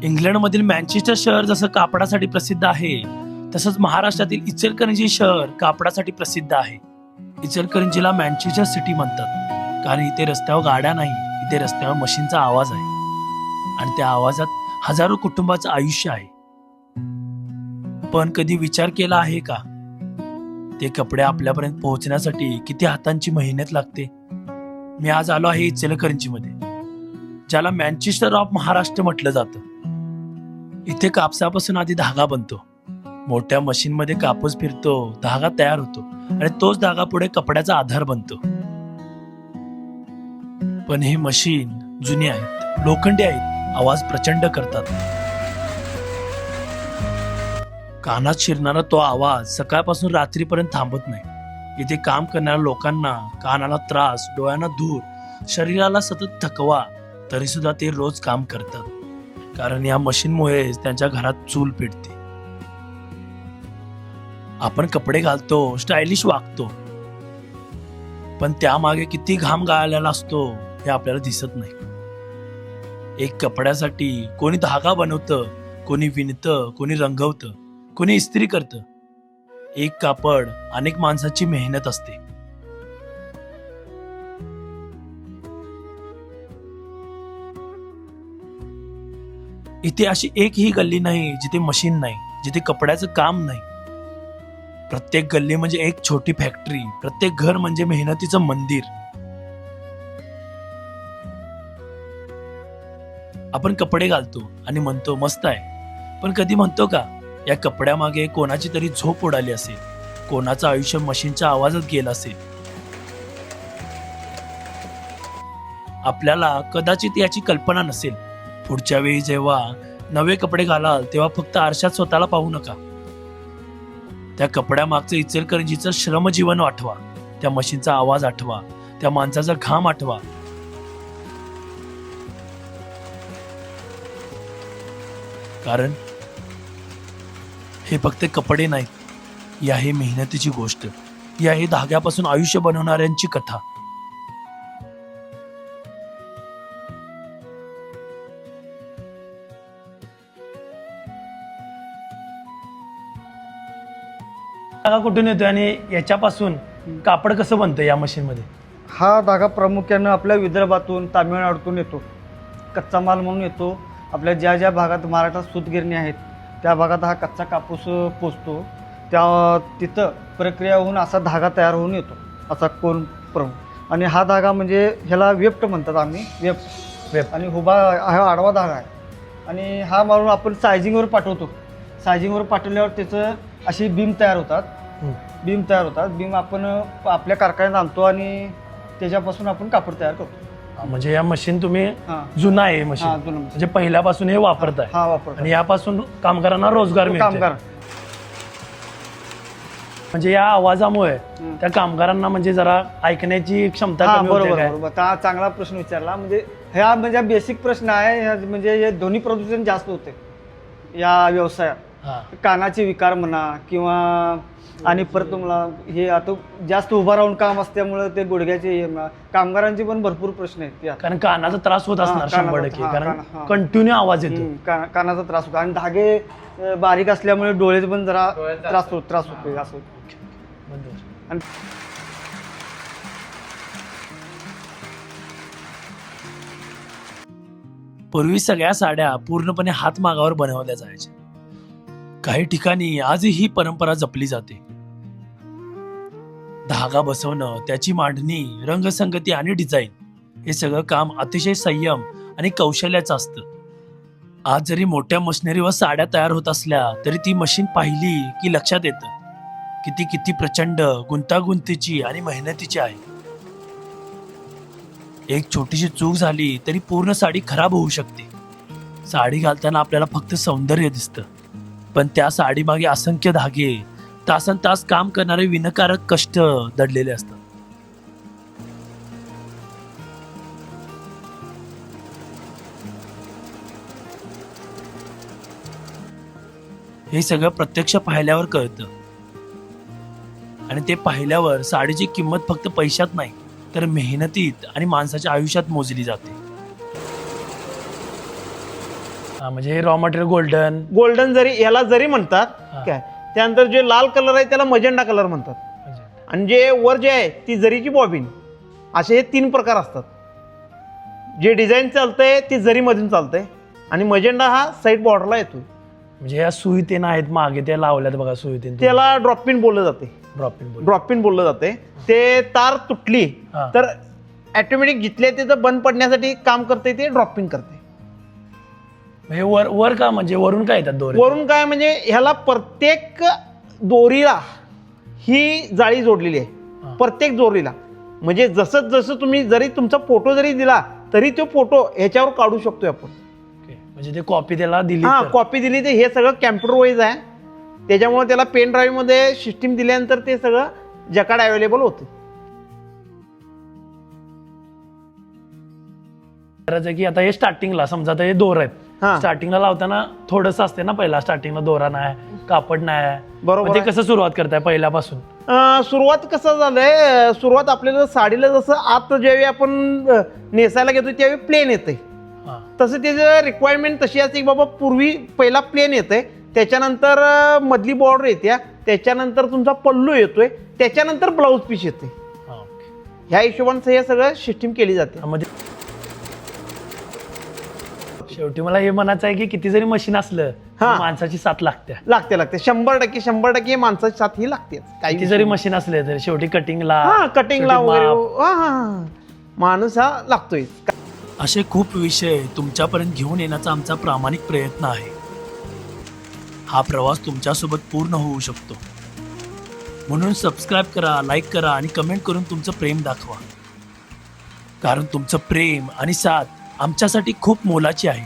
इंग्लंडमधील मँचेस्टर शहर जसं कापडासाठी प्रसिद्ध आहे, तसंच महाराष्ट्रातील इचलकरंजी शहर कापडासाठी प्रसिद्ध आहे. इचलकरंजीला मँचेस्टर सिटी म्हणतात, कारण इथे रस्त्यावर गाड्या नाही, इथे रस्त्यावर मशीनचा आवाज आहे आणि त्या आवाजात हजारो कुटुंबाचं आयुष्य आहे. पण कधी विचार केला आहे का, ते कपडे आपल्यापर्यंत पोहोचण्यासाठी किती हातांची मेहनत लागते? मी आज आलो आहे इचलकरंजीमध्ये, ज्याला मँचेस्टर ऑफ महाराष्ट्र म्हटलं जातं. इथे कापसापासून आधी धागा बनतो, मोठ्या मशीनमध्ये कापूस फिरतो, धागा तयार होतो आणि तोच धागा पुढे कपड्याचा आधार बनतो. पण हे मशीन जुनी आहेत, लोखंडी आहेत, आवाज प्रचंड करतात. कानात शिरणारा तो आवाज सकाळपासून रात्रीपर्यंत थांबत नाही. इथे काम करणाऱ्या लोकांना कानाला त्रास, डोळ्यांना धूर, शरीराला सतत थकवा, तरी सुद्धा ते रोज काम करतात, कारण या मशीनमुळे त्यांच्या घरात चूल पेटते. आपण कपडे घालतो, स्टायलिश वागतो, पण त्यामागे किती घाम गाळलेला असतो हे आपल्याला दिसत नाही. एक कपड्यासाठी कोणी धागा बनवतं, कोणी विणतं, कोणी रंगवतं, कोणी इस्त्री करतं. एक कापड अनेक माणसाची मेहनत असते. इथे अशी एकही गल्ली नाही जिथे मशीन नाही, जिथे कपड्याचं काम नाही. प्रत्येक गल्ली म्हणजे एक छोटी फॅक्टरी, प्रत्येक घर म्हणजे मेहनतीचं मंदिर. आपण कपडे घालतो आणि म्हणतो मस्त आहे, पण कधी म्हणतो का या कपड्यामागे कोणाची तरी झोप उडाली असेल, कोणाचं आयुष्य मशीनच्या आवाजात गेलं असेल? आपल्याला कदाचित याची कल्पना नसेल. पुढच्या वेळी जेव्हा नवे कपडे घालाल, तेव्हा फक्त आरशात स्वतःला पाहू नका. त्या कपड्यामागचं इचलकरंजीचं श्रमजीवन आठवा, त्या मशीनचा आवाज आठवा, त्या माणसाचा घाम आठवा. कारण हे फक्त कपडे नाहीत, ही आहे मेहनतीची गोष्ट, ही आहे धाग्यापासून आयुष्य बनवणाऱ्यांची कथा. धागा कुठून येतोय आणि याच्यापासून कापड कसं बनतं या मशीन मध्ये? हा धागा प्रामुख्यानं आपल्या विदर्भातून, तामिळनाडूतून येतो. कच्चा माल म्हणून येतो. आपल्या ज्या ज्या भागात महाराष्ट्रात सूतगिरणी आहेत त्या भागात हा कच्चा कापूस पोचतो. तिथं प्रक्रिया होऊन असा धागा तयार होऊन येतो, असा कोण प्रमुख. आणि हा धागा म्हणजे ह्याला वेफ्ट म्हणतात आम्ही, वेफ्ट. आणि उभा हा आडवा धागा आहे. आणि हा मारून आपण सायझिंगवर पाठवतो. सायझिंगवर पाठवल्यावर त्याचं अशी बीम तयार होतात. बीम आपण आपल्या कारखान्यात आणतो आणि त्याच्यापासून आपण कापड तयार करतो. म्हणजे या मशीन तुम्ही जुना आहे मशीन, म्हणजे पहिल्यापासून हे वापरताय. आणि यापासून कामगारांना रोजगार मिळतो. म्हणजे या आवाजामुळे त्या कामगारांना म्हणजे जरा ऐकण्याची क्षमता कमी होते. बरोबर, चांगला प्रश्न विचारला. म्हणजे ह्या म्हणजे बेसिक प्रश्न आहे. म्हणजे हे ध्वनी प्रदूषण जास्त होते या व्यवसायात. कानाचे विकार म्हणा किंवा आणि परत तुम्हाला हे आता जास्त उभा राहून काम असल्यामुळे ते गुडघ्याचे कामगारांचे पण भरपूर प्रश्न आहेत. कारण कानाचा त्रास होत असणार 100%, कारण कंटिन्यू आवाज येतो. कानाचा त्रास होतो आणि धागे बारीक असल्यामुळे डोळ्याचे पण जरा त्रास होतो असं. आणि पूर्वी सगळ्या साड्या पूर्णपणे हातमागावर बनवल्या जायच्या. काही ठिकाणी आजही ही परंपरा जपली जाते. धागा बसवणं, त्याची मांडणी, रंगसंगती आणि डिझाईन, हे सगळं काम अतिशय संयम आणि कौशल्याचं असतं. आज जरी मोठ्या मशिनरीवर साड्या तयार होत असल्या तरी ती मशीन पाहिली की लक्षात येतं किती प्रचंड गुंतागुंतीची आणि मेहनतीची आहे. एक छोटीशी चूक झाली तरी पूर्ण साडी खराब होऊ शकते. साडी घालताना आपल्याला फक्त सौंदर्य दिसतं, पण त्या साडीमागे असंख्य धागे, तासनतास काम करणारे विनाकारक कष्ट दडलेले असतात. हे सगळं प्रत्यक्ष पाहिल्यावर कळतं. आणि ते पाहिल्यावर साडीची किंमत फक्त पैशात नाही, तर मेहनतीत आणि माणसाच्या आयुष्यात मोजली जाते. म्हणजे हे रॉ मटेरियल गोल्डन. गोल्डन जरी ह्याला जरी म्हणतात. हा. काय त्यानंतर जे लाल कलर आहे त्याला मजेंडा कलर म्हणतात. आणि जे वर जे आहे ती जरीची बॉबिन, असे हे 3 प्रकार असतात. जे डिझाईन चालतंय ती जरीमधून चालतंय आणि मजेंडा हा साईड बॉर्डरला येतोय. म्हणजे या सुई ते आहेत मागे त्या लावल्यात बघा सुई ते, त्याला ड्रॉपिन बोललं जाते. ड्रॉपिन बोललं जाते. ते तार तुटली हा. तर ऑटोमॅटिक जिथल्या तिथं बंद पडण्यासाठी काम करते, ते ड्रॉपिंग करते. हे वर का म्हणजे वरून काय येतात दोरे? वरून काय म्हणजे ह्याला प्रत्येक दोरीला ही जाळी जोडलेली आहे. प्रत्येक दोरीला म्हणजे जसं जसं तुम्ही जरी तुमचा फोटो जरी दिला तरी तो फोटो ह्याच्यावर काढू शकतोय आपण. म्हणजे ते कॉपी त्याला दिली हा, तर. कॉपी दिली तर हे सगळं कॅम्प्युटर वाईज आहे. त्याच्यामुळे त्याला पेन ड्राईव्ह मध्ये सिस्टीम दिल्यानंतर ते सगळं जकाड अवेलेबल होतं. करायचं की आता हे स्टार्टिंगला समजा आता हे दोर आहेत, हा. स्टार्टिंगला लावताना थोडंसं असते ना, पहिला स्टार्टिंगला दोरा नाही, कापड नाही. बरोबर मग ते आहे. कसं सुरुवात करताय पहिल्यापासून? सुरुवात कसं झालंय, सुरुवात आपल्याला साडीला जसं आत ज्यावेळी आपण नेसायला घेतो त्यावेळी प्लेन येते. हा. तसं त्याचं रिक्वायरमेंट तशी असते की बाबा पूर्वी पहिला प्लेन येतंय, त्याच्यानंतर मधली बॉर्डर येते, त्याच्यानंतर तुमचा पल्लू येतोय, त्याच्यानंतर ब्लाऊज पीस येते. हा, ओके. ह्या हिशोबाने हे सगळं सिस्टीम केली जाते. म्हणजे शेवटी मला हे म्हणायचं आहे की किती जरी मशीन असलं हा. तरी माणसाची साथ लागते. लागते 100% माणसाची साथ ही लागते. किती जरी मशीन असले तरी शेवटी कटिंगला, कटिंगला वगैरे माणूस हा लागतोय. असे खूप विषय तुमच्यापर्यंत घेऊन येण्याचा आमचा प्रामाणिक प्रयत्न आहे. हा प्रवास तुमच्यासोबत पूर्ण होऊ शकतो. म्हणून सबस्क्राईब करा, लाईक करा आणि कमेंट करून तुमचं प्रेम दाखवा. कारण तुमचं प्रेम आणि साथ आमच्यासाठी खूप मोलाची आहे.